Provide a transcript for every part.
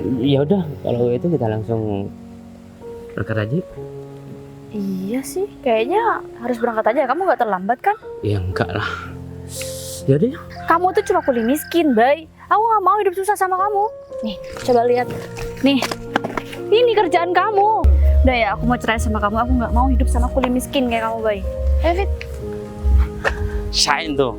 Ya udah, kalau itu kita langsung berangkat aja. Iya sih, kayaknya harus berangkat aja. Kamu nggak terlambat kan? Ya enggak lah. Ya udah. Kamu tuh cuma kuli miskin, Bay. Aku nggak mau hidup susah sama kamu. Nih, coba lihat. Nih, ini kerjaan kamu. Udah ya, aku mau cerai sama kamu. Aku nggak mau hidup sama kuli miskin kayak kamu, Bay. Ayo, Fit. Shine tuh.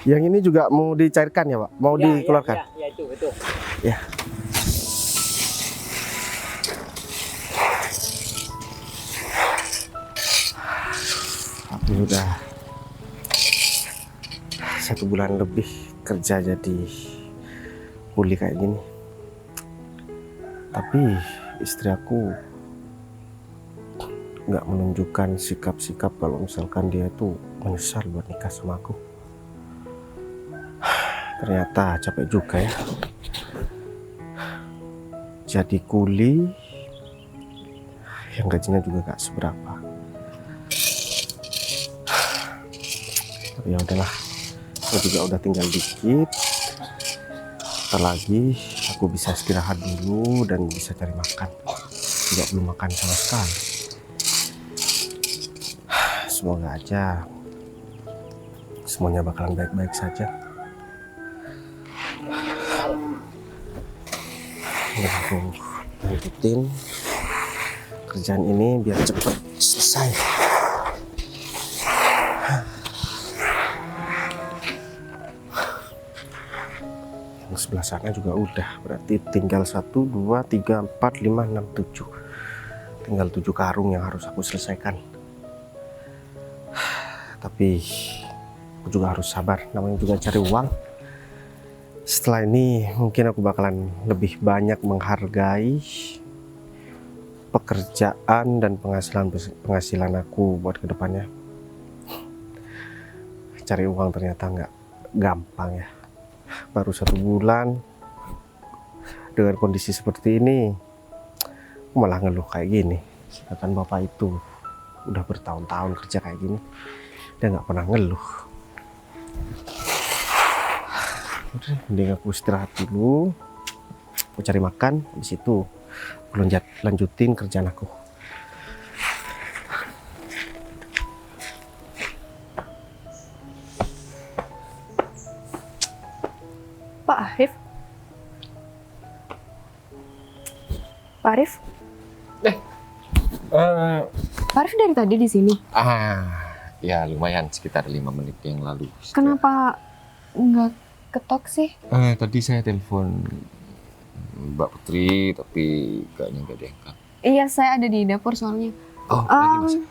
Yang ini juga mau dicairkan ya, Pak? Mau dikeluarkan? Ya, itu betul. Ya. Aku udah 1 bulan lebih kerja jadi kuli kayak gini. Tapi istri aku nggak menunjukkan sikap-sikap kalau misalkan dia tuh menyesal buat nikah sama aku. Ternyata capek juga ya. Jadi kuli yang gajinya juga gak seberapa. Ya udahlah, aku juga udah tinggal dikit. Ntar lagi aku bisa istirahat dulu dan bisa cari makan. Juga belum makan sama sekali. Semoga aja semuanya bakalan baik-baik saja. Aku lanjutin kerjaan ini biar cepet selesai. Yang sebelah sana juga udah, berarti tinggal 1, 2, 3, 4, 5, 6, 7. Tinggal 7 karung yang harus aku selesaikan. Tapi aku juga harus sabar, namanya juga cari uang. Setelah ini mungkin aku bakalan lebih banyak menghargai pekerjaan dan penghasilan aku buat kedepannya. Cari uang ternyata nggak gampang ya. Baru 1 bulan dengan kondisi seperti ini, aku malah ngeluh kayak gini. Sedangkan bapak itu udah bertahun-tahun kerja kayak gini, dia nggak pernah ngeluh. Udah, mending aku istirahat dulu, aku cari makan, habis itu aku lanjutin kerjaan aku. Pak Arif? Pak Arif? Pak Arif dari tadi di sini. Ya lumayan sekitar 5 menit yang lalu. Kenapa nggak ketok sih? Tadi saya telepon Mbak Putri tapi kayaknya nggak diangkat. Iya, saya ada di dapur soalnya. Oh, lagi masak?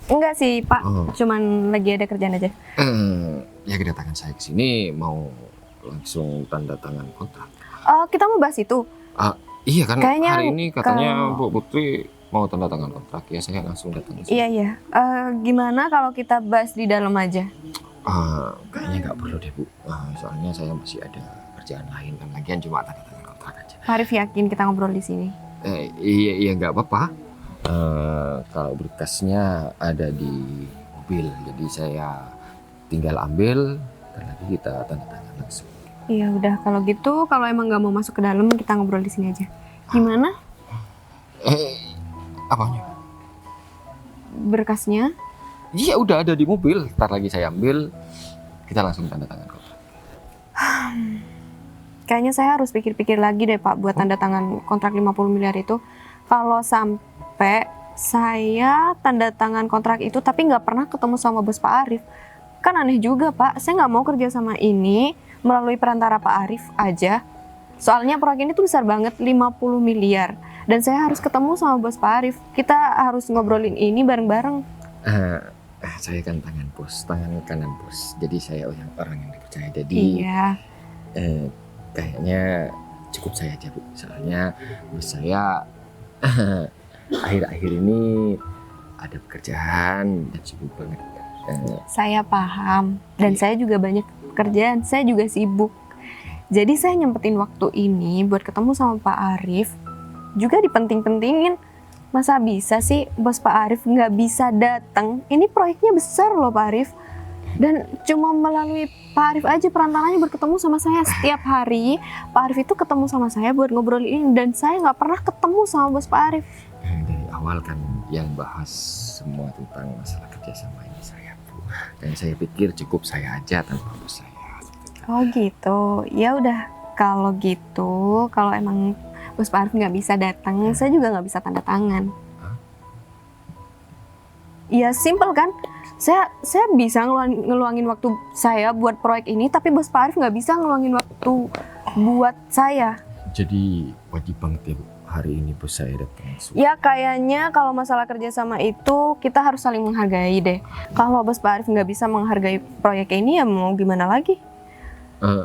Enggak sih, Pak. Oh. Cuman lagi ada kerjaan aja. Ya kedatangan saya ke sini mau langsung tanda tangan kontrak. Kita mau bahas itu. Iya kan Kayaknya hari ini katanya kalau- Bu Putri mau tanda tangan kontrak, ya saya langsung datang ke sini. Iya. Gimana kalau kita bahas di dalam aja? Kayaknya nggak perlu deh Bu, soalnya saya masih ada kerjaan lain dan lagian cuma tanda tangan kontrak aja. Pak Arif yakin kita ngobrol di sini? Iya nggak apa-apa. Kalau berkasnya ada di mobil, jadi saya tinggal ambil dan lagi kita tanda tangan langsung. Iya udah, kalau gitu kalau emang nggak mau masuk ke dalam kita ngobrol di sini aja. Gimana? Apanya? Berkasnya? Iya udah ada di mobil, ntar lagi saya ambil, kita langsung tanda tangan kontrak. Kayaknya saya harus pikir-pikir lagi deh Pak buat tanda tangan kontrak 50 miliar itu. Kalau sampai saya tanda tangan kontrak itu tapi nggak pernah ketemu sama bos Pak Arif, kan aneh juga Pak. Saya nggak mau kerja sama ini melalui perantara Pak Arif aja. Soalnya proyek ini tuh besar banget, 50 miliar. Dan saya harus ketemu sama bos Pak Arif. Kita harus ngobrolin ini bareng-bareng. Saya kan tangan kanan bos, jadi saya orang yang dipercaya. Jadi Iya. kayaknya cukup saya aja Bu. Soalnya bos saya akhir-akhir ini ada pekerjaan dan sibuk banget. Saya paham, dan Iya. saya juga banyak pekerjaan, saya juga sibuk. Jadi saya nyempetin waktu ini buat ketemu sama Pak Arif, juga dipenting-pentingin. Masa bisa sih bos Pak Arif nggak bisa datang? Ini proyeknya besar loh Pak Arif. Dan cuma melalui Pak Arif aja perantaranya buat ketemu sama saya setiap hari. Pak Arif itu ketemu sama saya buat ngobrol ini, dan saya nggak pernah ketemu sama bos Pak Arif. Dari awal kan yang bahas semua tentang masalah kerjasama ini saya Bu. Dan saya pikir cukup saya aja tanpa bos saya. Oh gitu, ya udah kalau gitu, kalau emang bos Pak Arif nggak bisa datang, saya juga nggak bisa tanda tangan. Ya simple kan, saya bisa ngeluangin waktu saya buat proyek ini, tapi bos Pak Arif nggak bisa ngeluangin waktu buat saya. Jadi wajib banget ya Bu, hari ini bos saya datang langsung. Ya kayaknya kalau masalah kerjasama itu kita harus saling menghargai deh. Kalau bos Pak Arif nggak bisa menghargai proyek ini, ya mau gimana lagi?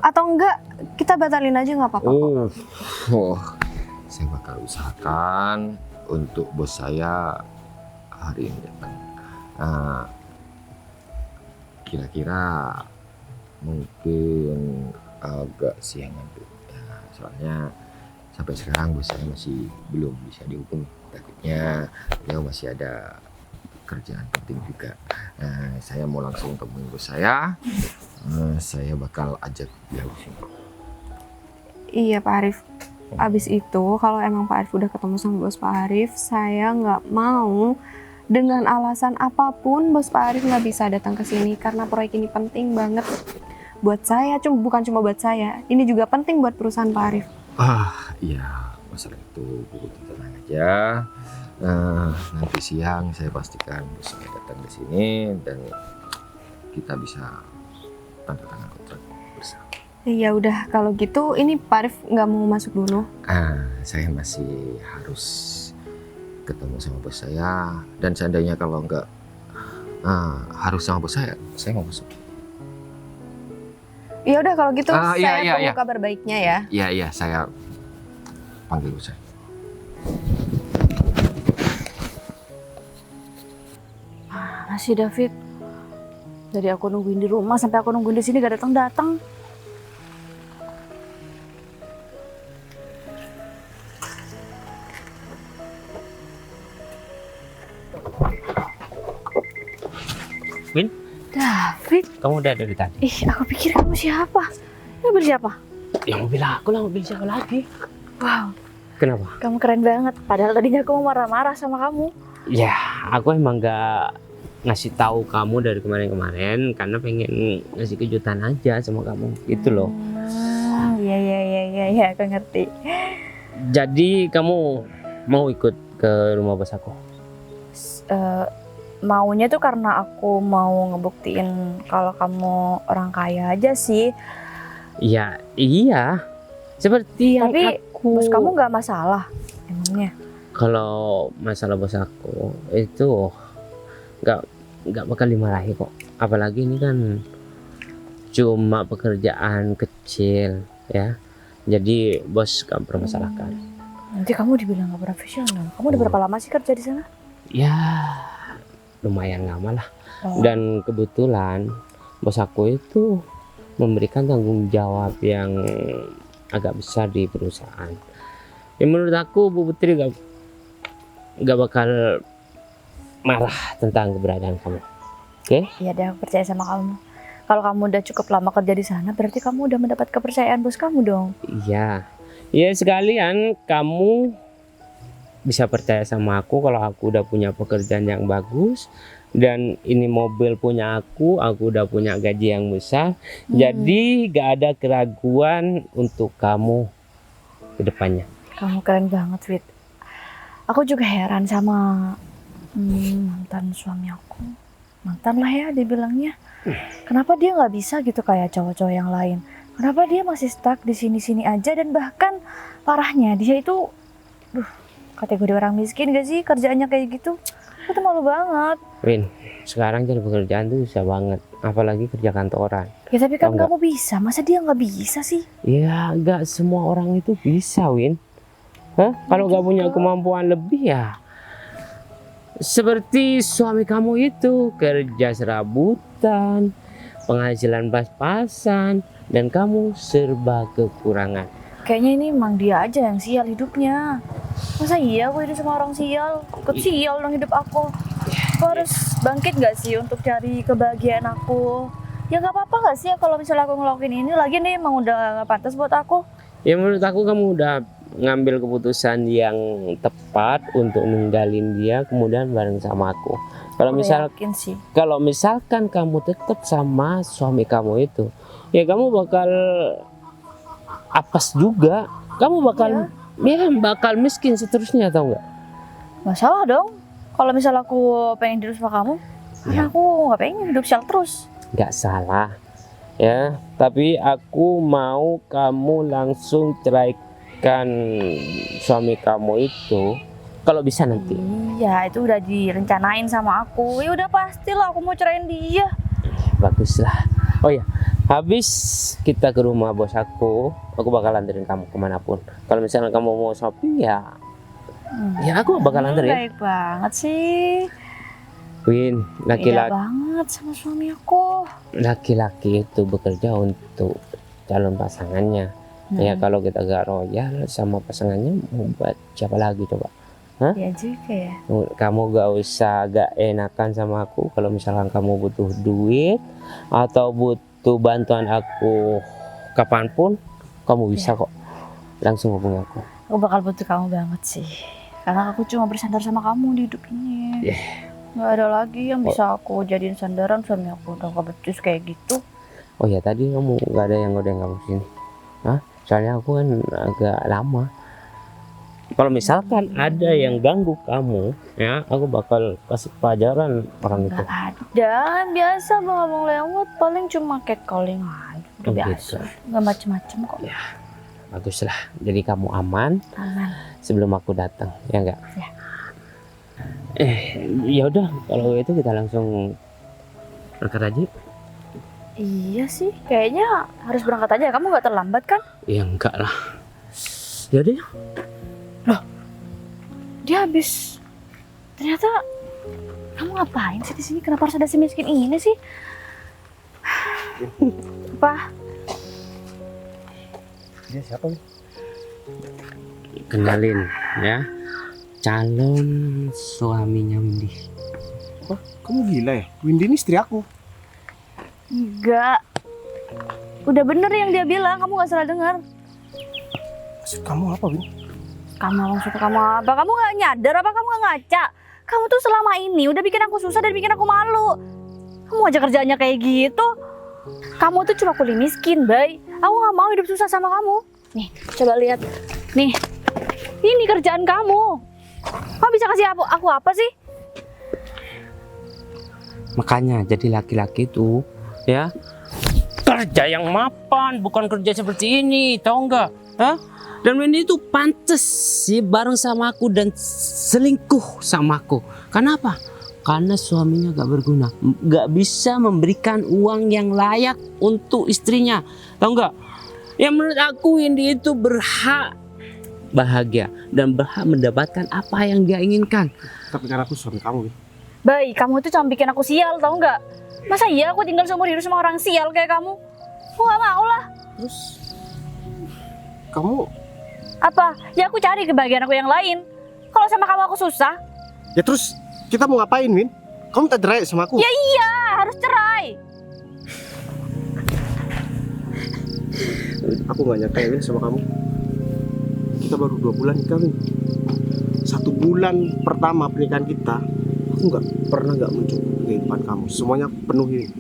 Atau enggak, kita batalin aja nggak apa-apa kok. Saya bakal usahakan untuk bos saya hari ini datang. Kira-kira mungkin agak siangan tuh. Soalnya sampai sekarang bos saya masih belum bisa dihubungi. Takutnya beliau masih ada kerjaan penting juga. Saya mau langsung temuin bos saya. Saya bakal ajak beliau sini. Iya Pak Arif. Abis itu kalau emang Pak Arif udah ketemu sama bos Pak Arif, saya nggak mau dengan alasan apapun bos Pak Arif nggak bisa datang ke sini karena proyek ini penting banget buat saya. Bukan cuma buat saya, ini juga penting buat perusahaan Pak Arif. Iya, masalah itu Bu tenang aja. Nanti siang saya pastikan bos saya datang ke sini dan kita bisa tanda tangan kontrak bersama. Ya udah kalau gitu, ini Pak Arif nggak mau masuk dulu. Saya masih harus ketemu sama bos saya, dan seandainya kalau nggak harus sama bos saya mau masuk. Ya udah kalau gitu, saya iya, tunggu iya. kabar baiknya ya. Iya, saya panggil bos saya. Mana sih David? Dari aku nungguin di rumah sampai aku nungguin di sini gak datang-datang. Win, David, kamu udah dari tadi? aku pikir kamu siapa? Mobil siapa? Ya mobil aku lah, mobil siapa lagi? Wow, Kenapa? kamu keren banget. Padahal tadinya aku mau marah-marah sama kamu. Ya, aku emang gak ngasih tahu kamu dari kemarin-kemarin karena pengen ngasih kejutan aja sama kamu, gitu loh. Iya, aku ngerti. Jadi kamu mau ikut ke rumah bos aku? Maunya tuh karena aku mau ngebuktiin kalau kamu orang kaya aja sih. Ya, iya. Seperti yang Tapi aku... bos kamu nggak masalah emangnya? Kalau masalah bos aku itu nggak bakal dimarahi kok. Apalagi ini kan cuma pekerjaan kecil ya. Jadi bos gak permasalahkan. Nanti kamu dibilang nggak profesional. Kamu udah berapa lama sih kerja di sana? Ya lumayan lama lah. Oh. Dan kebetulan bos aku itu memberikan tanggung jawab yang agak besar di perusahaan. Ya menurut aku Bu Putri gak bakal marah tentang keberadaan kamu. Oke? Iya deh, aku percaya sama kamu. Kalau kamu udah cukup lama kerja di sana, berarti kamu udah mendapat kepercayaan bos kamu dong. Iya. Ya sekalian kamu bisa percaya sama aku kalau aku udah punya pekerjaan yang bagus dan ini mobil punya aku udah punya gaji yang besar. Jadi gak ada keraguan untuk kamu ke depannya. Kamu keren banget, Fit. Aku juga heran sama mantan suami aku. Mantan lah ya dibilangnya. Kenapa dia nggak bisa gitu kayak cowok-cowok yang lain? Kenapa dia masih stuck di sini-sini aja, dan bahkan parahnya dia itu kategori orang miskin gak sih, kerjaannya kayak gitu? Aku tuh malu banget. Win, sekarang cari pekerjaan tuh susah banget, apalagi kerja kantoran. Ya tapi kan Tahu nggak? kamu bisa, masa dia nggak bisa sih? Ya nggak semua orang itu bisa, Win. Hah? Kalau nggak punya kemampuan lebih ya seperti suami kamu itu, kerja serabutan, penghasilan pas-pasan, dan kamu serba kekurangan. Kayaknya ini emang dia aja yang sial hidupnya. Masa iya aku hidup sama orang sial? Ikut sial dong hidup aku. Aku harus bangkit gak sih untuk cari kebahagiaan aku? Ya gak apa-apa gak sih ya kalau misalnya aku ngelakuin ini? Lagi nih emang udah gak pantas buat aku. Ya menurut aku kamu udah ngambil keputusan yang tepat untuk ninggalin dia kemudian bareng sama aku. Udah yakin sih. Kalau misalkan kamu tetap sama suami kamu itu, ya kamu bakal apes juga. Kamu bakal bakal miskin seterusnya, tau nggak? Masalah dong. Kalau misalnya aku pengen hidup sama kamu, karena aku gak pengen hidup sial terus. Nggak salah, ya. Tapi aku mau kamu langsung ceraikan suami kamu itu, kalau bisa nanti. Iya, itu udah direncanain sama aku. Ya udah pastilah aku mau cerain dia. Baguslah. Oh ya, habis kita ke rumah bos aku bakal anterin kamu kemanapun. Kalau misalnya kamu mau shopping ya aku bakal anterin. Baik banget sih. Win, Beda banget sama suami aku. laki-laki itu bekerja untuk calon pasangannya. Ya kalau kita gak royal sama pasangannya mau buat siapa lagi coba? Hah? Iya juga ya. Kamu gak usah gak enakan sama aku kalau misalkan kamu butuh duit atau butuh bantuan aku kapanpun kamu bisa kok langsung hubungi aku. Aku bakal butuh kamu banget sih. Karena aku cuma bersandar sama kamu di hidup ini. Gak ada lagi yang bisa aku jadiin sandaran. Suami aku udah gak becus kayak gitu. Oh ya tadi kamu gak ada yang ngodeng kamu sini? Hah? Soalnya aku kan agak lama. Kalau misalkan ada yang ganggu kamu, ya aku bakal kasih pelajaran orang itu. Gak ada, biasa ngomong lewat. Paling cuma catcalling aja. Udah Oh, biasa. gitu. Gak macem-macem kok. Baguslah. Jadi kamu aman Aman. sebelum aku datang, ya enggak? Ya. Ya udah kalau itu kita langsung berangkat aja. Iya sih, kayaknya harus berangkat aja. Kamu gak terlambat kan? Ya enggak lah. Ya udah. Dia habis. Ternyata kamu ngapain sih di sini? Kenapa harus ada si miskin ini sih? Apa? Dia siapa nih? Kenalin ya, calon suaminya Windy. Oh, kamu gila ya? Windy ini istri aku. Enggak. Udah bener yang dia bilang, kamu gak salah dengar. Maksud kamu apa, Win? Kamu maksud kamu apa? Kamu gak nyadar apa? Kamu gak ngaca? Kamu tuh selama ini udah bikin aku susah dan bikin aku malu. Kamu aja kerjaannya kayak gitu. Kamu tuh cuma kuli miskin, Bay. Aku gak mau hidup susah sama kamu. Nih, coba lihat. Nih, ini kerjaan kamu. Kamu bisa kasih aku apa sih? Makanya jadi laki-laki itu ya kerja yang mapan, bukan kerja seperti ini, tahu nggak? Hah? Dan Windy itu pantas sih bareng sama aku dan selingkuh sama aku. Kenapa? Karena suaminya gak berguna, gak bisa memberikan uang yang layak untuk istrinya, tahu nggak? Ya menurut aku Windy itu berhak bahagia dan berhak mendapatkan apa yang dia inginkan. Tapi kan aku suami kamu, Win. Bay, kamu tuh cuma bikin aku sial, tau nggak? Masa iya aku tinggal seumur hidup sama orang sial kayak kamu? Aku gak mau lah. Terus kamu Apa? Ya aku cari kebahagiaan aku yang lain. Kalau sama kamu aku susah. ya terus kita mau ngapain, Win? Kamu tak cerai sama aku? Ya iya, harus cerai. Aku gak nyangka ya, Win, sama kamu. Kita baru 2 bulan nikah, Win. 1 bulan pertama pernikahan kita, aku gak pernah gak mencukupi kehidupan kamu. Semuanya aku penuhi.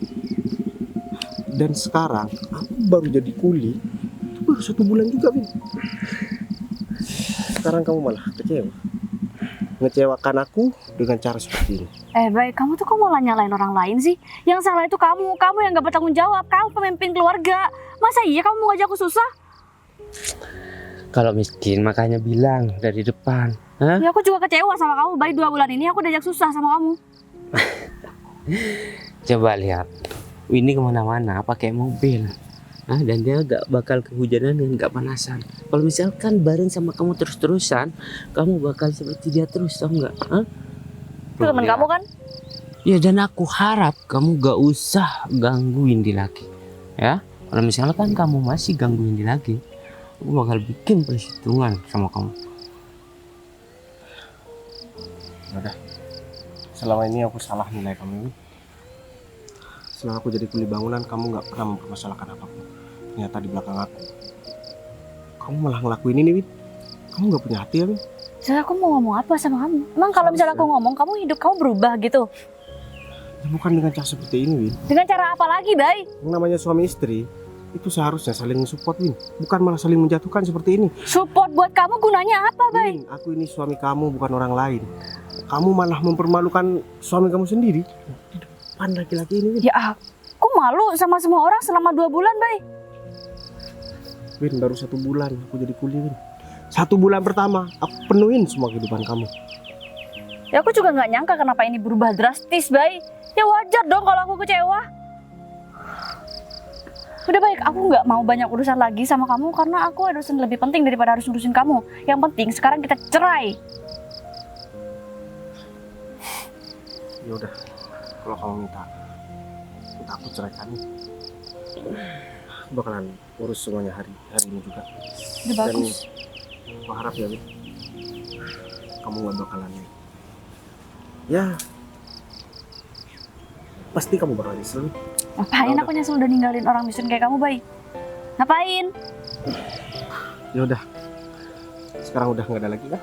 Dan sekarang aku baru jadi kuli. Itu baru 1 bulan juga, Win. Sekarang kamu malah kecewa. Ngecewakan aku dengan cara seperti ini. Baik, kamu tuh kok malah nyalain orang lain sih? Yang salah itu kamu yang gak bertanggung jawab. Kamu pemimpin keluarga. Masa iya kamu mau ngajak aku susah? Kalau miskin makanya bilang dari depan. Hah? Ya aku juga kecewa sama kamu. Baik 2 bulan ini aku diajak susah sama kamu. Coba lihat Windy kemana-mana pakai mobil. Dan dia gak bakal kehujanan dan gak panasan. Kalau misalkan bareng sama kamu terus-terusan, kamu bakal seperti dia terus, tau nggak? Itu teman kamu kan? Ya, dan aku harap kamu gak usah gangguin dia lagi, ya. Kalau misalkan kamu masih gangguin dia lagi, aku bakal bikin perhitungan sama kamu. Udah, selama ini aku salah nilai kamu. Selama aku jadi kuli bangunan, kamu nggak pernah mempermasalahkan apapun. Ternyata di belakang aku, kamu malah ngelakuin ini, Win. Kamu nggak punya hati ya, Win? Jadi aku mau ngomong apa sama kamu? Emang kalau misalnya aku ngomong, kamu hidup kamu berubah gitu? Ya, bukan dengan cara seperti ini, Win. Dengan cara apa lagi, Bay? Yang namanya suami istri itu seharusnya saling support, Win. Bukan malah saling menjatuhkan seperti ini. Support buat kamu gunanya apa, Bay? Win, aku ini suami kamu, bukan orang lain. Kamu malah mempermalukan suami kamu sendiri di depan laki-laki ini, Win. Ya aku malu sama semua orang selama 2 bulan, Bay. Win, baru 1 bulan aku jadi kuli, Win. 1 bulan pertama aku penuhin semua kehidupan kamu. Ya aku juga nggak nyangka kenapa ini berubah drastis, Bay. Ya wajar dong kalau aku kecewa. Udah baik, aku nggak mau banyak urusan lagi sama kamu karena aku ada urusan lebih penting daripada harus ngurusin kamu. Yang penting sekarang kita cerai. Ya udah, kalau kamu minta aku ceraikan, aku bakalan urus semuanya hari ini juga. Udah bagus. Dan aku harap ya, Win, kamu gak bakalan, ya pasti kamu bakal nyesel. Ngapain Ya aku nyesel udah ninggalin orang miskin kayak kamu, Bay? Ngapain? Ya udah, sekarang udah nggak ada lagi kan?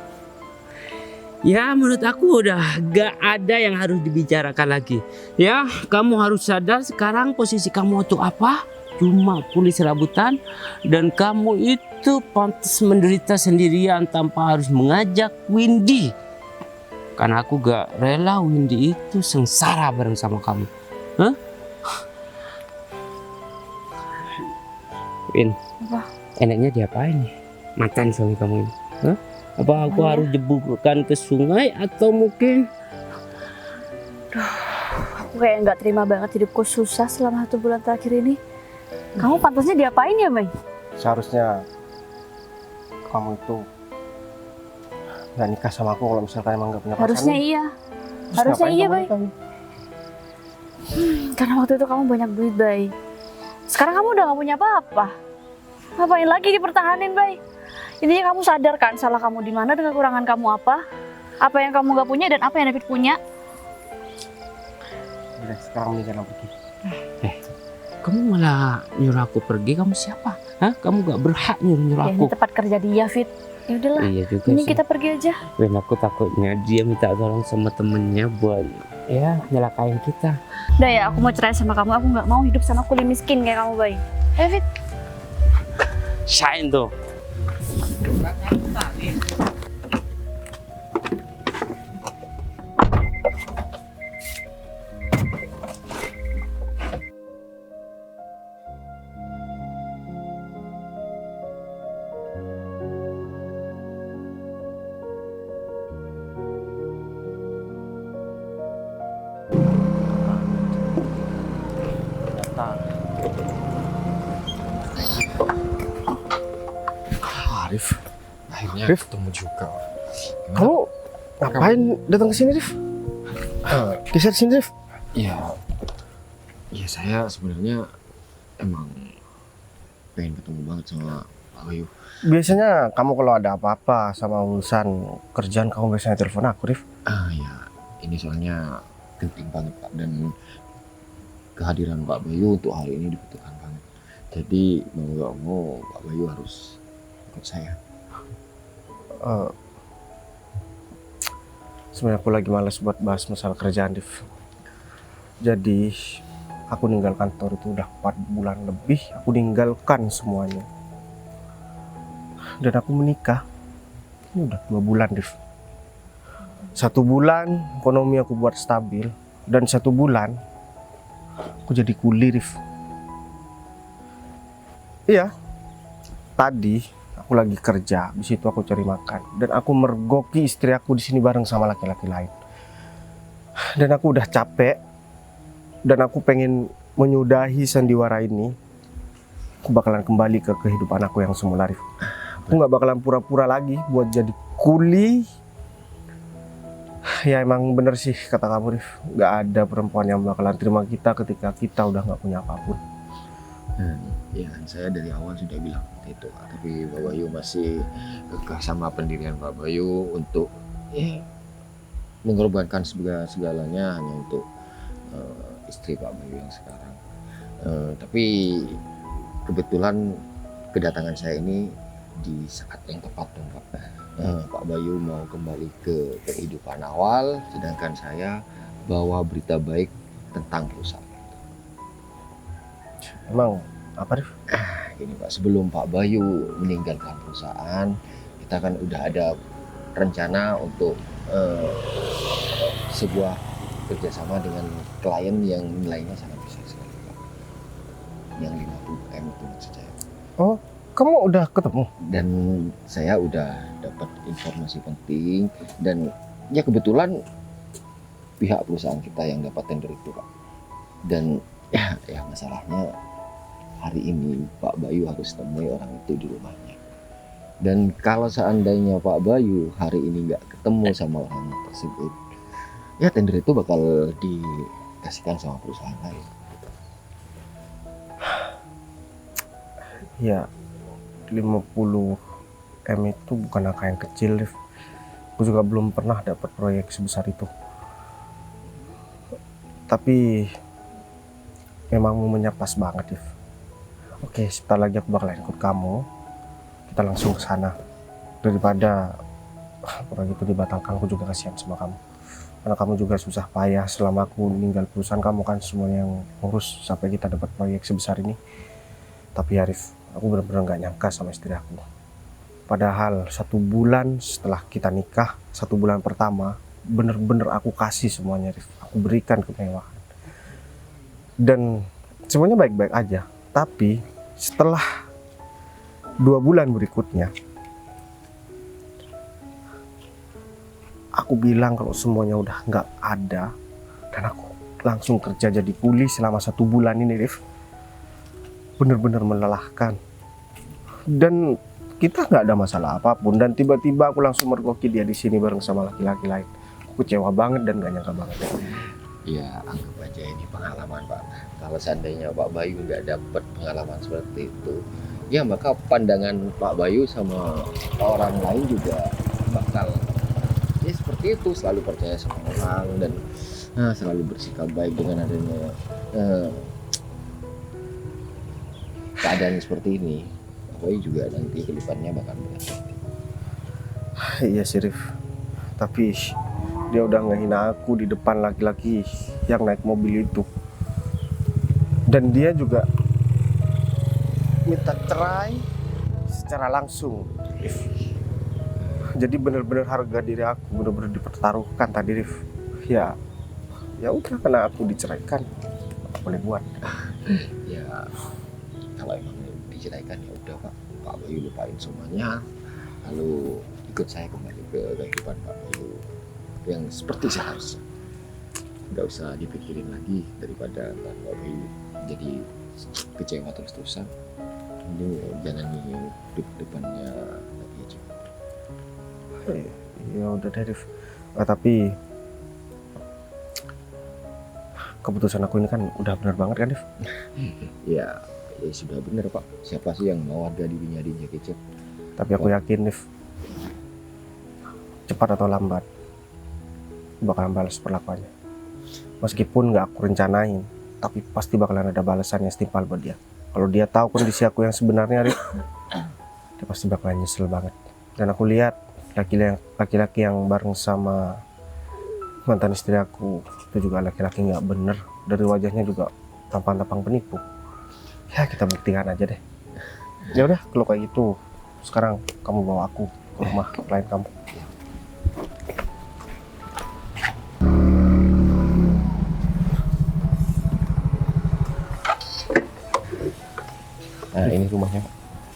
Ya, menurut aku udah gak ada yang harus dibicarakan lagi. Ya, kamu harus sadar sekarang posisi kamu itu apa? Cuma kuli serabutan, dan kamu itu pantas menderita sendirian tanpa harus mengajak Windy. Karena aku gak rela Windy itu sengsara bareng sama kamu. Hah? Win, Apa? enaknya diapain nih mantan suami kamu ini? Hah? Apa aku harus jeburkan ke sungai atau mungkin? Aku kayak nggak terima banget hidupku susah selama 1 bulan terakhir ini. Kamu pantasnya diapain ya, Bay? Seharusnya kamu itu nggak nikah sama aku kalau misalkan emang nggak punya pasangan. Harusnya iya. Terus Harusnya ngapain iya, kamu Bay. nikah, Win? Karena waktu itu kamu banyak duit, Bay. Sekarang kamu udah gak punya apa-apa. Ngapain lagi dipertahanin, Bay? Intinya kamu sadar kan salah kamu di mana dan kekurangan kamu apa yang kamu gak punya dan apa yang David punya. Udah, sekarang mendingan pergi. Kamu malah nyuruh aku pergi, kamu siapa? Hah? Kamu gak berhak nyuruh Ya, aku. ini tempat kerja dia, Fit. Ya udahlah, Iya juga ini sih. kita pergi aja. Win, aku takutnya dia minta tolong sama temennya buat ya nyelakain kita. Udah ya, aku mau cerai sama kamu. Aku nggak mau hidup sama kuli miskin kayak kamu, Bay. Fit. Shine tuh. Arif, akhirnya Rif? ketemu juga. Gimana? Kamu ngapain datang ke sini, Rif? Geser sini, Rif. Iya, saya sebenarnya emang pengen ketemu banget sama Pak Bayu. Biasanya kamu kalau ada apa-apa sama urusan kerjaan kamu biasanya telepon aku, Rif. Ya, ini soalnya penting banget Pak, dan kehadiran Pak Bayu untuk hari ini dibutuhkan banget. Jadi mau nggak mau Pak Bayu harus ikut saya. Sebenarnya aku lagi malas buat bahas masalah kerjaan, Rif. Jadi aku ninggal kantor itu udah 4 bulan lebih. Aku ninggalkan semuanya. Dan aku menikah ini udah 2 bulan, Rif. 1 bulan ekonomi aku buat stabil, dan 1 bulan aku jadi kuli, Rif. Iya, tadi aku lagi kerja, di situ aku cari makan, dan aku mergoki istri aku di sini bareng sama laki-laki lain. Dan aku udah capek, dan aku pengen menyudahi sandiwara ini, aku bakalan kembali ke kehidupan aku yang semula, Rif. Aku nggak bakalan pura-pura lagi buat jadi kuli. Ya emang bener sih kata kamu, Rif. Nggak ada perempuan yang bakalan terima kita ketika kita udah nggak punya apapun. Ya kan saya dari awal sudah bilang itu, tapi Pak Bayu masih kekeh sama pendirian Pak Bayu untuk mengorbankan segalanya hanya untuk istri Pak Bayu yang sekarang. Tapi kebetulan kedatangan saya ini di saat yang tepat dong Pak. Pak Bayu mau kembali ke kehidupan awal, sedangkan saya bawa berita baik tentang perusahaan. Emang apa, Rif? Gini Pak, sebelum Pak Bayu meninggalkan perusahaan, kita kan udah ada rencana untuk sebuah kerjasama dengan klien yang nilainya sangat besar sekali Pak. Yang 50M itu maksud saya. Oh, kamu udah ketemu? Dan saya udah dapat informasi penting dan ya kebetulan pihak perusahaan kita yang dapat tender itu Pak. Dan ya masalahnya hari ini Pak Bayu harus temui orang itu di rumahnya. Dan kalau seandainya Pak Bayu hari ini nggak ketemu sama orang tersebut, ya tender itu bakal dikasihkan sama perusahaan lain. Ya, 50M itu bukan angka yang kecil, Rif. Aku juga belum pernah dapat proyek sebesar itu. Tapi memang momennya pas banget, Rif. Oke, sebentar lagi aku bakalan ikut kamu. Kita langsung ke sana. Daripada proyek itu dibatalkan, aku juga kasihan sama kamu. Karena kamu juga susah payah selama aku meninggal perusahaan, kamu kan semuanya yang ngurus sampai kita dapat proyek sebesar ini. Tapi ya Rif, aku benar-benar gak nyangka sama istri aku. Padahal 1 bulan setelah kita nikah, 1 bulan pertama, bener-bener aku kasih semuanya, Rif. Aku berikan kemewahan. Dan semuanya baik-baik aja. Tapi setelah 2 bulan berikutnya, aku bilang kalau semuanya udah nggak ada, dan aku langsung kerja jadi kuli selama 1 bulan ini, Rif. Bener-bener melelahkan. Dan kita nggak ada masalah apapun. Dan tiba-tiba aku langsung mergoki dia di sini bareng sama laki-laki lain. Aku kecewa banget dan gak nyangka banget. Ya anggap aja ini pengalaman Pak. Kalau seandainya Pak Bayu nggak dapat pengalaman seperti itu, ya maka pandangan Pak Bayu sama orang lain juga bakal ya seperti itu, selalu percaya sama orang dan selalu bersikap baik. Dengan adanya keadaan seperti ini, Pak Bayu juga nanti ke depannya bakal berhati-hati. Iya sih, Rif. Tapi dia udah ngehina aku di depan laki-laki yang naik mobil itu. Dan dia juga minta cerai secara langsung, Rif. Jadi bener-bener harga diri aku bener-bener dipertaruhkan tadi, Rif. Ya udah, karena aku diceraikan, apa boleh buat. Ya kalau emang diceraikan ya udah Pak Bayu lupain semuanya, lalu ikut saya kembali ke kehidupan Pak Bayu yang seperti seharusnya. Nggak usah dipikirin lagi daripada Pak Bayu jadi kecewa terus-terusan. Ini jalani hidup depannya lagi aja. Ya udah deh, Rif. Tapi keputusan aku ini kan udah benar banget kan, Rif? Ya sudah benar Pak. Siapa sih yang mau harga dirinya diinjak-injak? Tapi aku yakin, Rif, cepat atau lambat bakalan balas perlakuannya. Meskipun nggak aku rencanain, tapi pasti bakalan ada balasan yang setimpal buat dia. Kalau dia tahu kondisi aku yang sebenarnya, Rif, dia pasti bakalan nyesel banget. Dan aku lihat laki-laki yang bareng sama mantan istri aku itu juga laki-laki nggak bener. Dari wajahnya juga tampang-tampang penipu. Ya kita buktikan aja deh. Ya udah, kalau kayak gitu sekarang kamu bawa aku ke rumah klien kamu. Nah ini rumahnya Pak.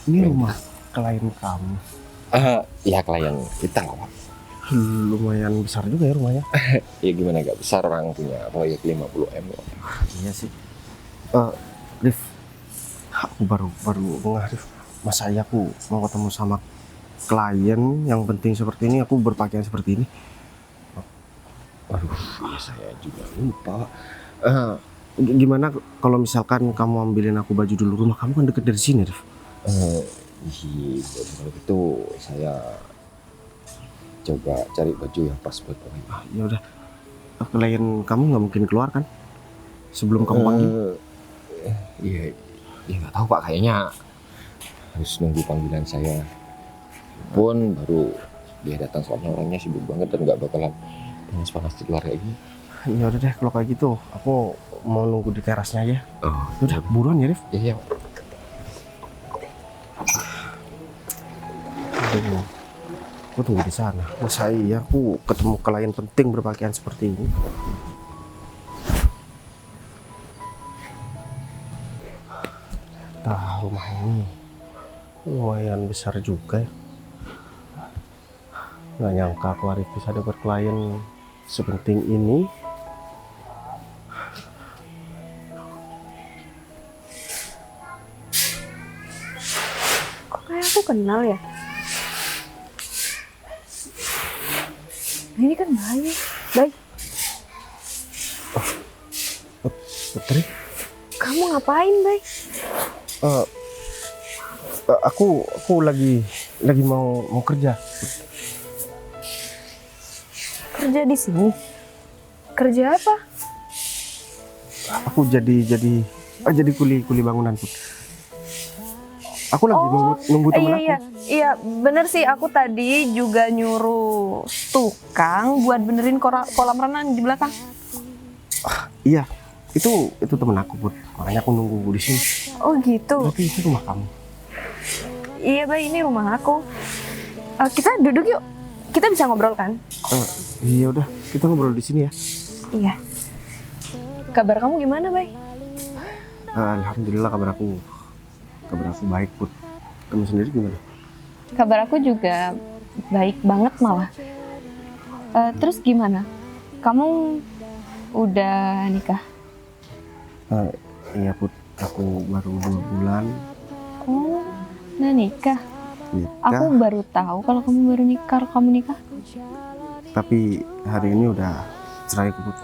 Ini rumah klien kamu. Ya klien kita lah Pak. Lumayan besar juga ya rumahnya. Ya gimana, gak besar, orang punya proyek 50M loh. Iya sih. Rif, aku baru ngeh, Rif. Masa iya aku mau ketemu sama klien yang penting seperti ini, aku berpakaian seperti ini. Aduh, Ya saya juga lupa. gimana kalau misalkan kamu ambilin aku baju dulu, rumah kamu kan deket dari sini, Rif. Kalau gitu saya coba cari baju yang pas buat kamu. Ya udah, klien kamu nggak mungkin keluar kan sebelum kamu panggil? Iya, ya nggak tahu Pak, kayaknya harus nunggu panggilan saya pun baru dia datang, soalnya orangnya sibuk banget dan nggak bakalan panas-panas di luar kayak gini. Ya udah deh, kalau kayak gitu aku mau nunggu di terasnya aja. Oh, Udah, buruan ya, Rif. iya. Aduh, aku tunggu di sana. Masa iya aku ketemu klien penting berpakaian seperti ini? Rumah ini lumayan besar juga ya. Nggak nyangka aku Arif bisa dapat klien sepenting ini. Kok kayak aku kenal ya? Ini kan baik. Baik. Putri, Kamu ngapain, Bay? aku lagi mau kerja. Kerja di sini? Kerja apa? Aku jadi kuli bangunan, Put. Aku lagi nunggu temen aku. Iya, bener sih. Aku tadi juga nyuruh tukang buat benerin kolam renang di belakang. Iya, itu temen aku, Put. Makanya aku nunggu di sini. Oh gitu. Tapi itu rumah kamu. Iya, Bay, ini rumah aku. Kita duduk yuk. Kita bisa ngobrol kan? Iya udah, kita ngobrol di sini ya. Iya. Kabar kamu gimana, Bay? Alhamdulillah kabar aku baik, Put. Kamu sendiri gimana? Kabar aku juga baik banget malah. Terus gimana? Kamu udah nikah? Iya, Put. Aku baru 2 bulan Oh, udah nikah. nikah. Aku baru tahu kalau kamu baru nikah. Kamu nikah? Tapi hari ini udah cerai, Put.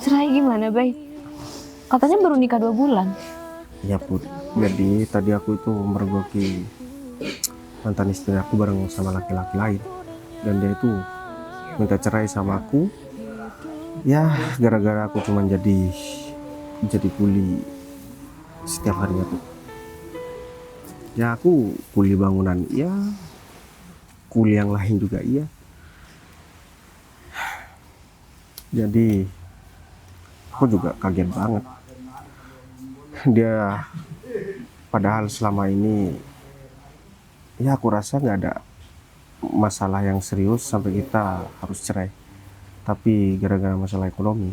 Cerai gimana, Bay? Katanya baru nikah 2 bulan. Iya, Put. Jadi tadi aku itu mergoki mantan istri aku bareng sama laki-laki lain. Dan dia itu minta cerai sama aku. Ya, gara-gara aku cuma jadi kuli setiap harinya, Put. Ya, aku kuli bangunan, ya. Kuli yang lain juga, iya. Jadi aku juga kaget banget. Dia padahal selama ini ya aku rasa nggak ada masalah yang serius sampai kita harus cerai. Tapi gara-gara masalah ekonomi,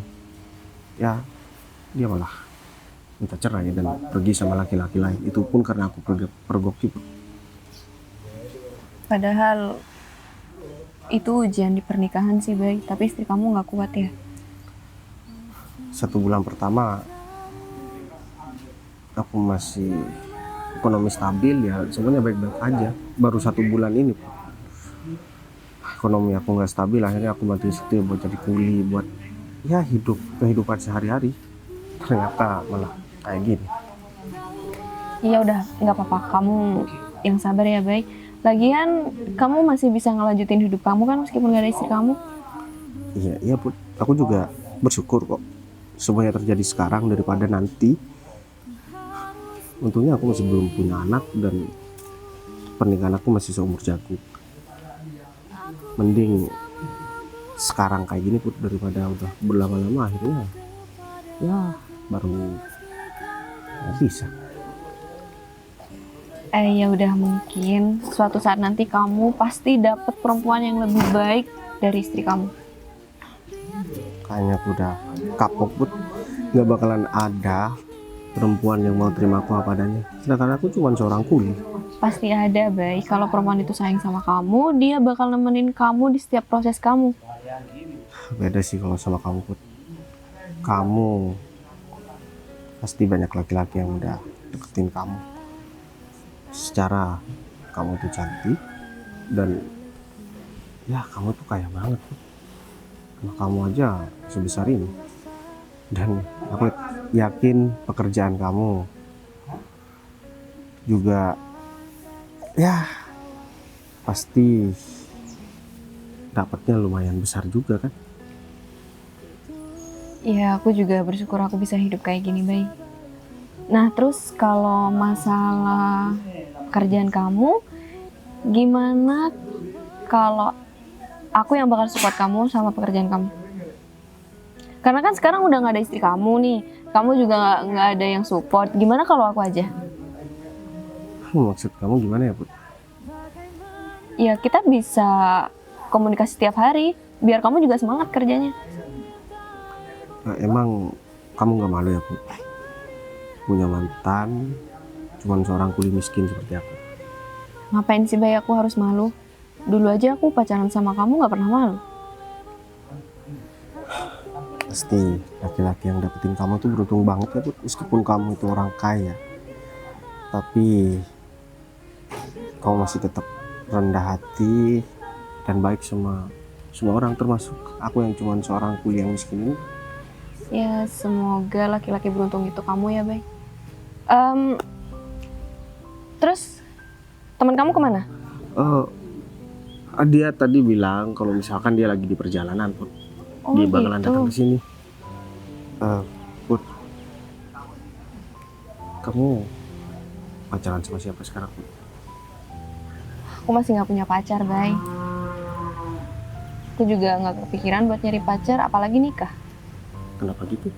ya dia malah minta cerai dan pergi sama laki-laki lain. Itu pun karena aku pergoki. Padahal itu ujian di pernikahan sih, Bay. Tapi istri kamu nggak kuat ya? 1 bulan pertama aku masih ekonomi stabil, ya semuanya baik-baik aja. Baru 1 bulan ini ekonomi aku nggak stabil, akhirnya aku bantu istri buat jadi kuli, buat ya kehidupan sehari-hari. Ternyata malah kayak gini. Iya udah, nggak apa-apa. Kamu yang sabar ya, Bay. Lagian kamu masih bisa ngelanjutin hidup kamu kan meskipun gak ada istri kamu. Iya, Put. Aku juga bersyukur kok semuanya terjadi sekarang daripada nanti. Untungnya aku masih belum punya anak dan pernikahan aku masih seumur jagung. Mending sekarang kayak gini, Put, daripada udah berlama-lama akhirnya ya baru nggak bisa. Ya udah, mungkin suatu saat nanti kamu pasti dapet perempuan yang lebih baik dari istri kamu. Kayaknya aku udah kapok, Put. Nggak bakalan ada perempuan yang mau terima aku apa adanya. Sedangkan aku cuma seorang kuli. Pasti ada, Bay. Kalau perempuan itu sayang sama kamu, dia bakal nemenin kamu di setiap proses kamu. Beda sih kalau sama kamu, Put. kamu pasti banyak laki-laki yang udah deketin kamu. Secara kamu tuh cantik dan ya kamu tuh kaya banget. Nah, kamu aja sebesar ini. Dan aku yakin pekerjaan kamu juga ya pasti dapatnya lumayan besar juga kan. Ya, aku juga bersyukur aku bisa hidup kayak gini, Bay. Nah, terus kalau masalah kerjaan kamu, gimana kalau aku yang bakal support kamu sama pekerjaan kamu? Karena kan sekarang udah nggak ada istri kamu nih, kamu juga nggak ada yang support. Gimana kalau aku aja? Maksud kamu gimana ya, Put? Ya, kita bisa komunikasi setiap hari, biar kamu juga semangat kerjanya. Nah, emang kamu nggak malu ya, Put? Punya mantan cuman seorang kuli miskin seperti aku. Ngapain sih, Bay, aku harus malu? Dulu aja aku pacaran sama kamu nggak pernah malu. Pasti laki-laki yang dapetin kamu tuh beruntung banget ya, Put. Meskipun kamu itu orang kaya, tapi kamu masih tetap rendah hati dan baik sama semua orang, termasuk aku yang cuma seorang kuli yang miskin ini. Ya, semoga laki-laki beruntung itu kamu ya, Bay. Terus teman kamu kemana? Dia tadi bilang kalau misalkan dia lagi di perjalanan, Put. Oh, Dia bakalan gitu. datang ke sini. Put, kamu pacaran sama siapa sekarang, Put? Aku masih nggak punya pacar, Bay. Aku juga nggak kepikiran buat nyari pacar, apalagi nikah. Kenapa gitu?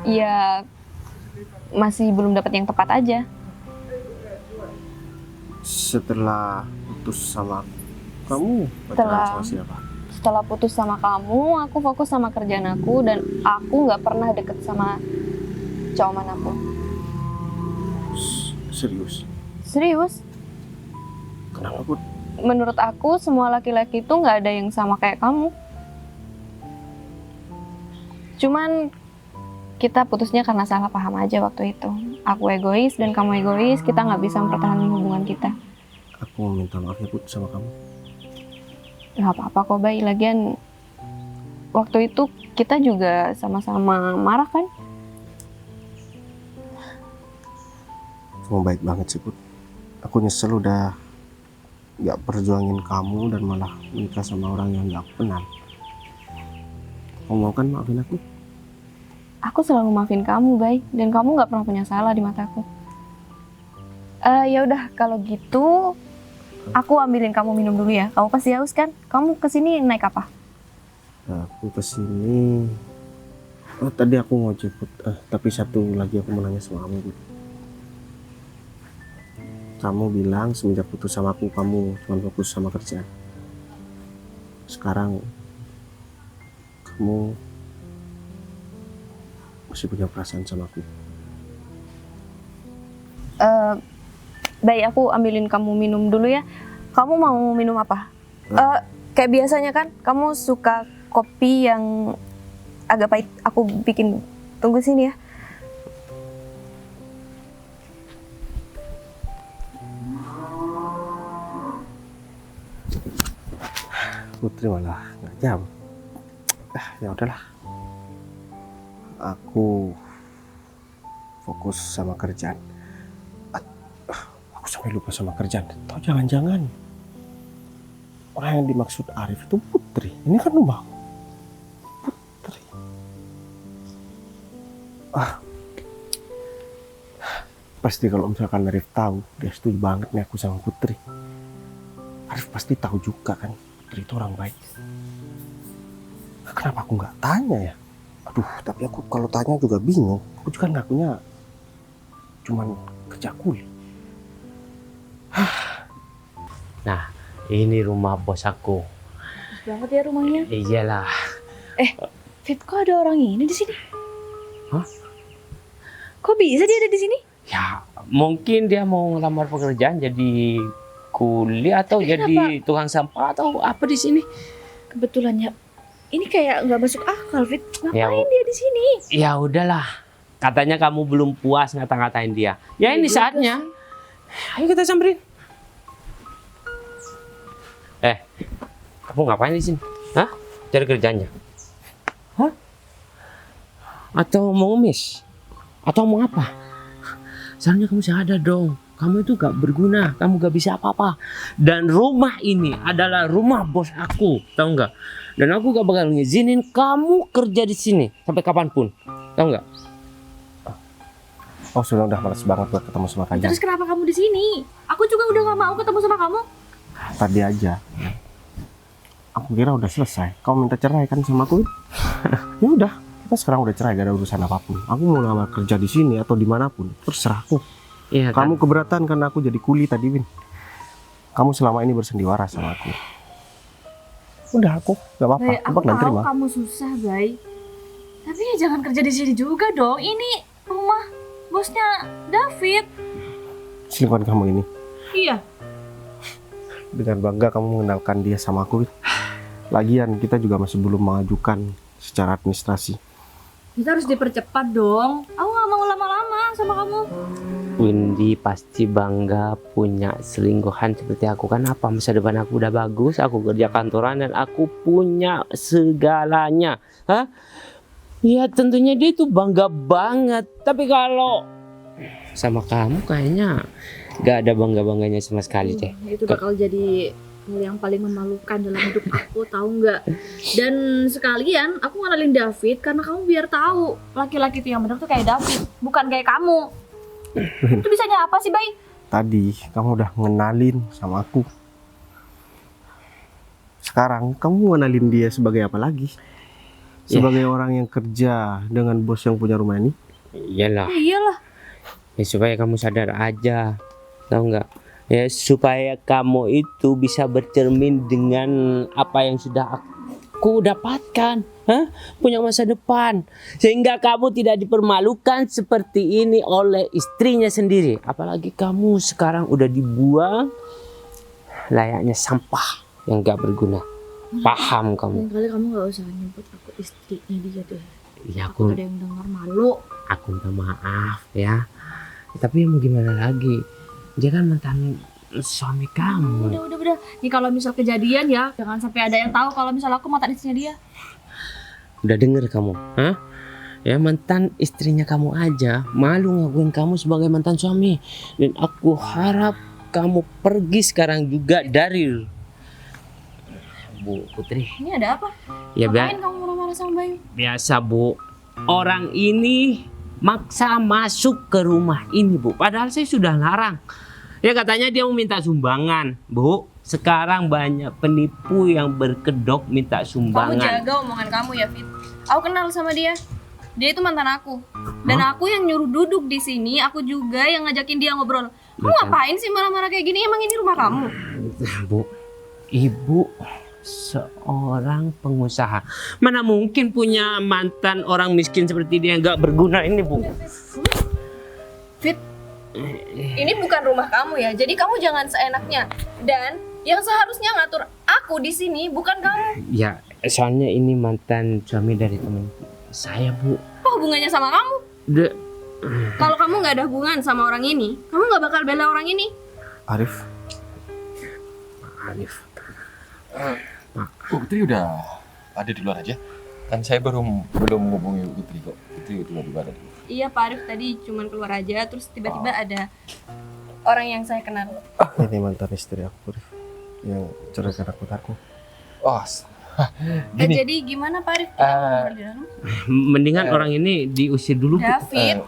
Ya, masih belum dapat yang tepat aja. Setelah putus sama kamu, pacaran sama siapa? Setelah putus sama kamu, aku fokus sama kerjaan aku dan aku nggak pernah deket sama cowok manapun. Serius? Serius? Kenapa, Put? Menurut aku semua laki-laki itu nggak ada yang sama kayak kamu. Cuman kita putusnya karena salah paham aja waktu itu. Aku egois dan kamu egois, kita nggak bisa mempertahankan hubungan kita. Aku mau minta maaf ya, Put, sama kamu. Nggak apa-apa kok, Bay. Lagian waktu itu kita juga sama-sama marah kan? Kamu baik banget sih, Put. Aku nyesel udah gak perjuangin kamu dan malah menikah sama orang yang gak aku kenal. Kamu mau kan maafin aku? Aku selalu maafin kamu, Bay. Dan kamu nggak pernah punya salah di mataku. Ya udah, kalau gitu aku ambilin kamu minum dulu ya. Kamu pasti haus kan? Kamu kesini naik apa? Aku kesini. Tadi aku mau jemput. Tapi satu lagi aku mau nanya sama kamu, Put. Kamu bilang semenjak putus sama aku, kamu cuma fokus sama kerjaan. Sekarang kamu masih punya perasaan sama aku. Baik, aku ambilin kamu minum dulu ya. Kamu mau minum apa? Kayak biasanya kan, kamu suka kopi yang agak pahit. Aku bikin. Tunggu sini ya. Putri malah nggak jawab. Ya udahlah. Aku fokus sama kerjaan. Aku sampai lupa sama kerjaan. Tahu jangan-jangan orang yang dimaksud Arif itu Putri. Ini kan rumah Putri. Pasti kalau misalkan Arif tahu, dia setuju banget nih aku sama Putri. Arif pasti tahu juga kan Putri itu orang baik. Kenapa aku nggak tanya ya? Aduh, tapi aku kalau tanya juga bingung. Aku juga ngakunya cuman kerja kuli. Nah, ini rumah bos aku. Bagus banget ya rumahnya. Iyalah. Fit, kok ada orang ini di sini? Hah? Kok bisa dia ada di sini? Ya, mungkin dia mau ngelamar pekerjaan jadi kuli atau Tapi jadi tukang sampah atau apa di sini. Kebetulan ya, Ini kayak nggak masuk akal, Fit. Ya, Ngapain dia di sini? Ya udahlah. Katanya kamu belum puas ngata-ngatain dia. Ya ini juga saatnya. Ayo kita samperin. Kamu ngapain di sini? Hah? Cari kerjanya? Hah? Atau mau ngemis? Atau mau apa? Seharusnya kamu sadar dong. Kamu itu gak berguna. Kamu gak bisa apa-apa. Dan rumah ini adalah rumah bos aku. Tahu nggak? Dan aku gak bakal ngizinin kamu kerja di sini sampai kapanpun. Tahu nggak? Oh sudah udah malas banget buat ketemu sama kalian. Terus kenapa kamu di sini? Aku juga udah nggak mau ketemu sama kamu. Tadi aja. Aku kira udah selesai. Kamu minta cerai kan sama aku? Ya udah, kita sekarang udah cerai, gak ada urusan apapun. Aku mau ngelamar kerja di sini atau dimanapun, terserah aku. Iya. Kamu keberatan karena aku jadi kuli tadi, Win. Kamu selama ini bersendiwara sama aku. Udah aku, gak apa-apa. Bay, Aku aku bakalan tahu terima. kamu susah, Bay. Tapi ya jangan kerja di sini juga dong. Ini rumah bosnya David. Selingkuhan kamu ini. Iya. Dengan bangga kamu mengenalkan dia sama aku, Win. Lagian kita juga masih belum mengajukan secara administrasi. Kita harus dipercepat dong. Aku nggak mau lama-lama sama kamu. Windy pasti bangga punya selingkuhan seperti aku. Kan apa, masa depan aku udah bagus, aku kerja kantoran dan aku punya segalanya. Hah? Ya tentunya dia itu bangga banget. Tapi kalau sama kamu kayaknya gak ada bangga-bangganya sama sekali deh. Itu bakal jadi hal yang paling memalukan dalam hidup aku, tahu nggak? Dan sekalian aku ngenalin David karena kamu biar tahu laki-laki itu yang benar tuh kayak David, bukan kayak kamu. Itu bisanya apa sih, Bay? Tadi kamu udah ngenalin sama aku. Sekarang kamu ngenalin dia sebagai apa lagi? Sebagai orang yang kerja dengan bos yang punya rumah ini? Iyalah, Iyalah. ya supaya kamu sadar aja, tahu nggak? Ya supaya kamu itu bisa bercermin dengan apa yang sudah aku dapatkan, hah? Punya masa depan, sehingga kamu tidak dipermalukan seperti ini oleh istrinya sendiri. Apalagi kamu sekarang udah dibuang layaknya sampah yang gak berguna. Paham kamu? Lain kali kamu nggak usah nyebut aku istrinya dia deh. Ya Aku aku ada yang dengar malu. minta maaf ya. Tapi mau gimana lagi? Dia kan mantan suami kamu. Udah. Nih kalau misal kejadian ya, jangan sampai ada yang tahu kalau misal aku mantan istrinya dia. Udah denger kamu? Hah? Ya mantan istrinya kamu aja malu ngakuin kamu sebagai mantan suami. Dan aku harap kamu pergi sekarang juga dari Bu Putri. Ini ada apa? Ya Ngapain kamu marah-marah sama Bayu? biasa Bu. Orang ini maksa masuk ke rumah ini Bu. Padahal saya sudah larang. Ya katanya dia mau minta sumbangan Bu. Sekarang banyak penipu yang berkedok minta Kamu sumbangan. jaga omongan kamu ya, Fit. Aku kenal sama dia. Dia itu mantan aku. Dan aku yang nyuruh duduk di sini, aku juga yang ngajakin dia ngobrol. Kamu ngapain sih marah-marah kayak gini? Emang ini rumah kamu? Bu, ibu seorang pengusaha. Mana mungkin punya mantan orang miskin seperti dia nggak berguna ini Bu. Fit, ini bukan rumah kamu ya. Jadi kamu jangan seenaknya. Dan yang seharusnya ngatur aku di sini bukan kamu. Ya, soalnya ini mantan suami dari teman saya Bu. Apa hubungannya sama kamu? De- Kalau kamu nggak ada hubungan sama orang ini, kamu nggak bakal bela orang ini. Arif, Arif. Bu Putri udah ada di luar aja. Kan saya belum menghubungi Bu Putri kok. Itu tiba-tiba ada. Iya, Pak Arif tadi cuman keluar aja, terus tiba-tiba ada orang yang saya kenal. ini mantan istri aku, Arif. Yang cerai karena aku. Oh, gini. Jadi gimana Pak Arif? Kita ngobrol di dalam? Mendingan orang ini diusir dulu Bu. David,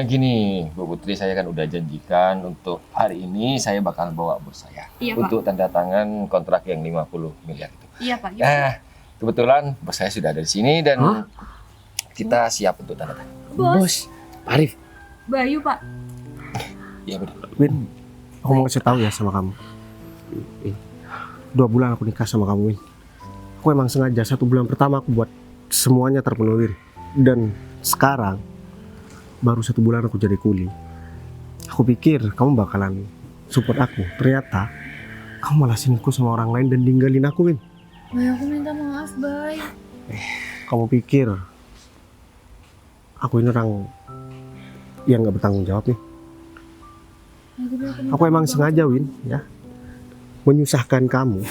Gini, Bu Putri, saya kan udah janjikan untuk hari ini saya bakal bawa bos saya Iya, Pak. untuk tanda tangan kontrak yang 50 miliar itu. Iya Pak. Gimana? Kebetulan bos saya sudah ada di sini dan Hah? kita siap untuk tanda tangan. Bos, Arif. Bayu Pak. Iya benar. Win, aku mau kasih tahu ya sama kamu. 2 bulan aku nikah sama kamu, Win. Aku emang sengaja 1 bulan pertama aku buat semuanya terpenuhi. Dan sekarang baru 1 bulan aku jadi kuli. Aku pikir kamu bakalan support aku. Ternyata kamu malah selingkuh sama orang lain dan ninggalin aku, Win. Bayu, aku minta maaf, Bay. Kamu pikir aku ini orang yang nggak bertanggung jawab nih? Aku emang sengaja, Win, ya, menyusahkan kamu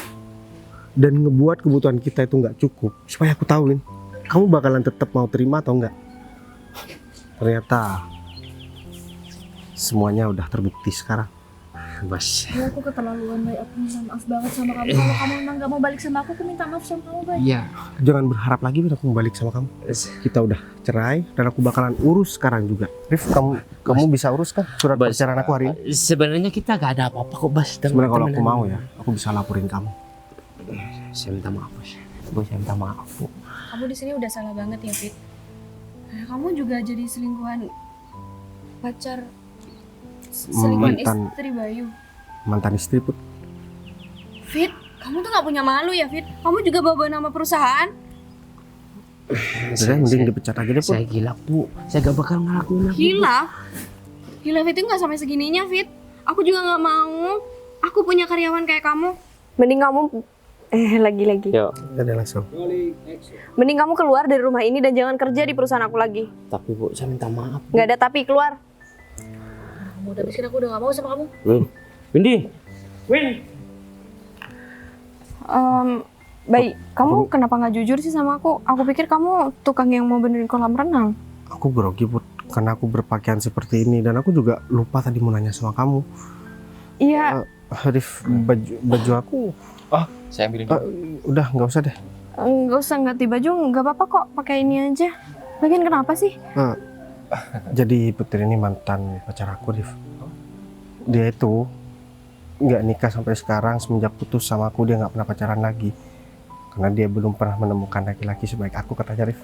dan ngebuat kebutuhan kita itu nggak cukup supaya aku tahu, Win, kamu bakalan tetap mau terima atau enggak. Ternyata semuanya udah terbukti sekarang. Bos. Ya, aku keterlaluan, Bay. Aku minta maaf banget sama kamu. Kalau kamu memang gak mau balik sama aku minta maaf sama kamu, Bay. Iya. Jangan berharap lagi, Win, aku balik sama kamu. Kita udah cerai dan aku bakalan urus sekarang juga. Rif, kamu bisa urus kan surat Bos, perceraian aku hari ini? Sebenarnya kita gak ada apa-apa kok, Bos. Sebenarnya kalau aku mau ya, aku bisa laporin kamu. Saya minta maaf, Bos. Saya minta maaf, Bu. Kamu di sini udah salah banget ya, Fit. Kamu juga jadi selingkuhan pacar, selingkuhan Mantan- istri Bayu. Mantan istri, Put. Fit, kamu tuh nggak punya malu ya, Fit? Kamu juga bawa nama perusahaan? Udah, mending dipecat aja deh, Put. Saya gila, Bu. Saya gak bakal ngelakuin lagi. Gila Fit itu nggak sampai segininya, Fit. Aku juga nggak mau. Aku punya karyawan kayak kamu. Mending kamu lagi-lagi. Yuk. Udah langsung. Mending kamu keluar dari rumah ini dan jangan kerja di perusahaan aku lagi. Tapi, Bu, saya minta maaf. Nggak ada tapi, keluar. Kamu udah bikin aku udah gak mau sama kamu. Win. Windy. Win. Baik, kamu kenapa nggak jujur sih sama aku? Aku pikir kamu tukang yang mau benerin kolam renang. Aku grogi, Put, karena aku berpakaian seperti ini dan aku juga lupa tadi mau nanya sama kamu. Iya, Rif, baju aku Saya ambilin dulu. udah nggak usah deh. nggak usah ganti baju, nggak apa-apa kok. Pakai ini aja. Lagian kenapa sih? Jadi Putri ini mantan pacar aku, Rif. Dia itu nggak nikah sampai sekarang. Semenjak putus sama aku dia nggak pernah pacaran lagi karena dia belum pernah menemukan laki-laki sebaik aku, katanya, Rif.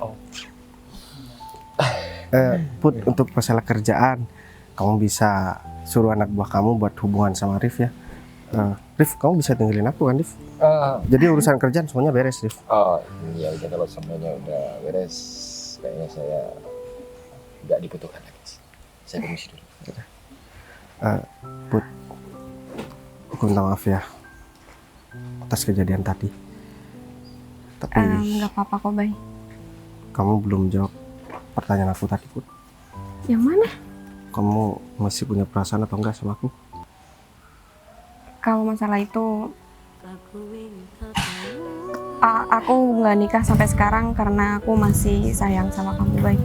Put, untuk masalah kerjaan kamu bisa suruh anak buah kamu buat hubungan sama Rif ya. Rif, kamu bisa tinggalin aku kan, Rif? Jadi urusan kerjaan semuanya beres, Rif. Oh iya, udah kalau semuanya udah beres, kayaknya saya nggak dibutuhkan lagi. Saya permisi dulu. Put, aku minta maaf ya atas kejadian tadi. Tapi Nggak apa-apa kok, Bay. kamu belum jawab pertanyaan aku tadi, Put. Yang mana? Kamu masih punya perasaan atau enggak sama aku? Kalau masalah itu, aku nggak nikah sampai sekarang karena aku masih sayang sama kamu, Bay.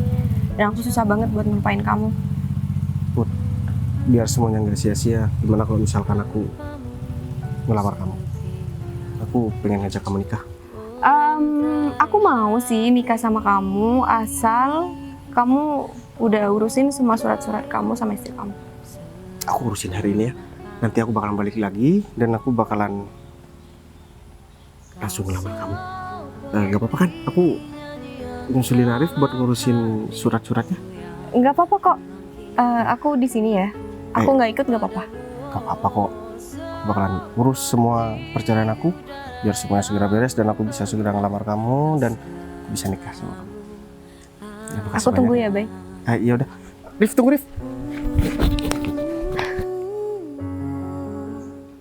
Dan aku susah banget buat ngelupain kamu. Biar semuanya nggak sia-sia, gimana kalau misalkan aku ngelamar kamu? Aku pengen ngajak kamu nikah. Aku mau sih nikah sama kamu asal kamu udah urusin semua surat-surat kamu sama istri kamu. Aku urusin hari ini ya. Nanti aku bakalan balik lagi dan aku bakalan langsung ngelamar kamu. Gak apa-apa kan? Aku nyusulin Arif buat ngurusin surat-suratnya. Nggak apa-apa kok. Aku di sini ya. Aku nggak ikut nggak apa-apa. Gak apa-apa kok. Aku bakalan urus semua perceraian aku biar semuanya segera beres dan aku bisa segera ngelamar kamu dan aku bisa nikah sama kamu. Ya, makasih Aku tunggu banyak. ya, Bay. Iya udah. Rif, tunggu, Rif.